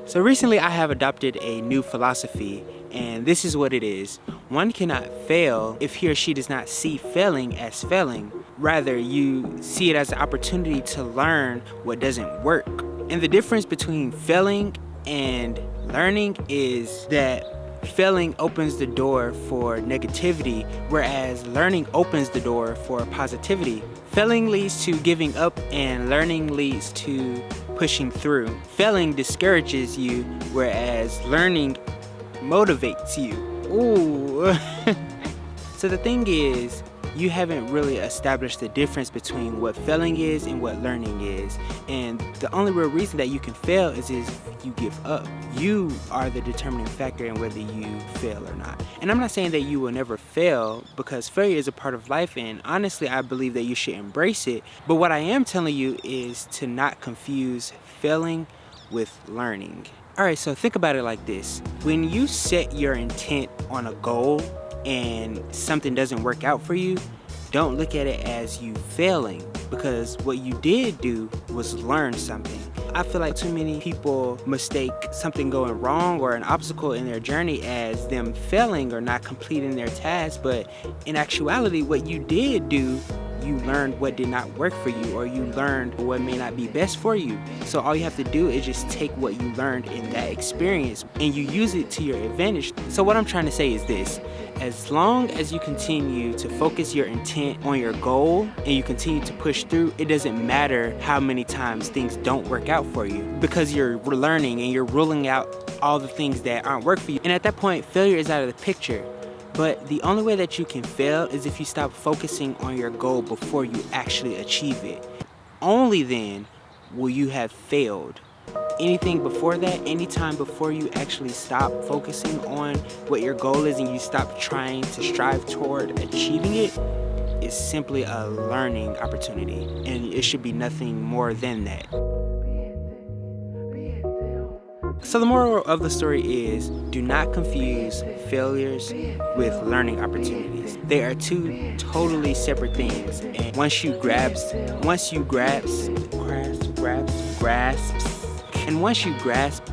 So recently I have adopted a new philosophy, and this is what it is. One cannot fail if he or she does not see failing as failing. Rather, you see it as an opportunity to learn what doesn't work. And the difference between failing and learning is that failing opens the door for negativity, whereas learning opens the door for positivity. Failing leads to giving up, and learning leads to pushing through. Failing discourages you, whereas learning motivates you. Ooh. So the thing is, you haven't really established the difference between what failing is and what learning is. And the only real reason that you can fail is if you give up. You are the determining factor in whether you fail or not. And I'm not saying that you will never fail, because failure is a part of life, and honestly I believe that you should embrace it. But what I am telling you is to not confuse failing with learning. Alright, so think about it like this. When you set your intent on a goal and something doesn't work out for you, don't look at it as you failing, because what you did do was learn something. I feel like too many people mistake something going wrong or an obstacle in their journey as them failing or not completing their task, but in actuality what you did do, you learned what did not work for you, or you learned what may not be best for you. So all you have to do is just take what you learned in that experience and you use it to your advantage. So what I'm trying to say is this: as long as you continue to focus your intent on your goal and you continue to push through, it doesn't matter how many times things don't work out for you, because you're learning and you're ruling out all the things that aren't working for you. And at that point, failure is out of the picture. But the only way that you can fail is if you stop focusing on your goal before you actually achieve it. Only then will you have failed. Anything before that, anytime before you actually stop focusing on what your goal is and you stop trying to strive toward achieving it, is simply a learning opportunity, and it should be nothing more than that. So the moral of the story is, do not confuse failures with learning opportunities. They are two totally separate things, and once you grasp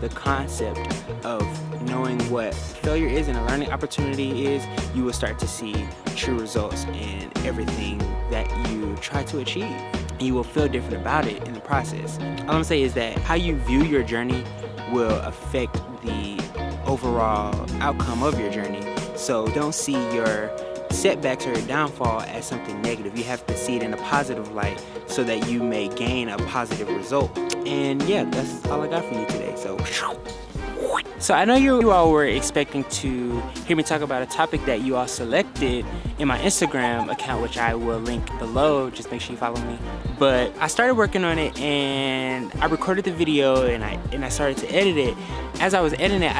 the concept of knowing what failure is and a learning opportunity is, you will start to see true results in everything that you try to achieve. And you will feel different about it in the process. All I'm gonna say is that how you view your journey will affect the overall outcome of your journey. So don't see your setbacks or your downfall as something negative. You have to see it in a positive light so that you may gain a positive result. And yeah, that's all I got for you today. So I know you all were expecting to hear me talk about a topic that you all selected in my Instagram account, which I will link below. Just make sure you follow me. But I started working on it and I recorded the video and I started to edit it. As I was editing it,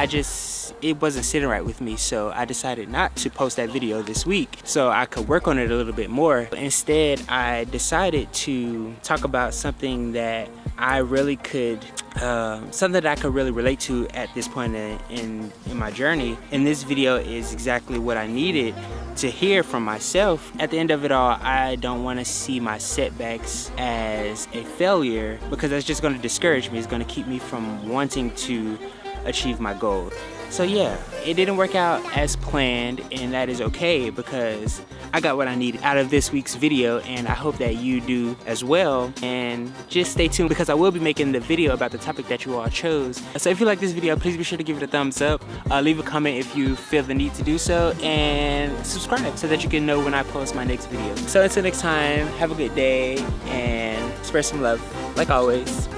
it wasn't sitting right with me, so I decided not to post that video this week so I could work on it a little bit more. Instead, I decided to talk about something that I really could relate to at this point in my journey. And this video is exactly what I needed to hear from myself. At the end of it all, I don't want to see my setbacks as a failure, because that's just going to discourage me. It's going to keep me from wanting to achieve my goal. So yeah, it didn't work out as planned, and that is okay, because I got what I needed out of this week's video, and I hope that you do as well. And just stay tuned, because I will be making the video about the topic that you all chose. So if you like this video, please be sure to give it a thumbs up, leave a comment if you feel the need to do so, and subscribe so that you can know when I post my next video. So until next time, have a good day and spread some love, like always.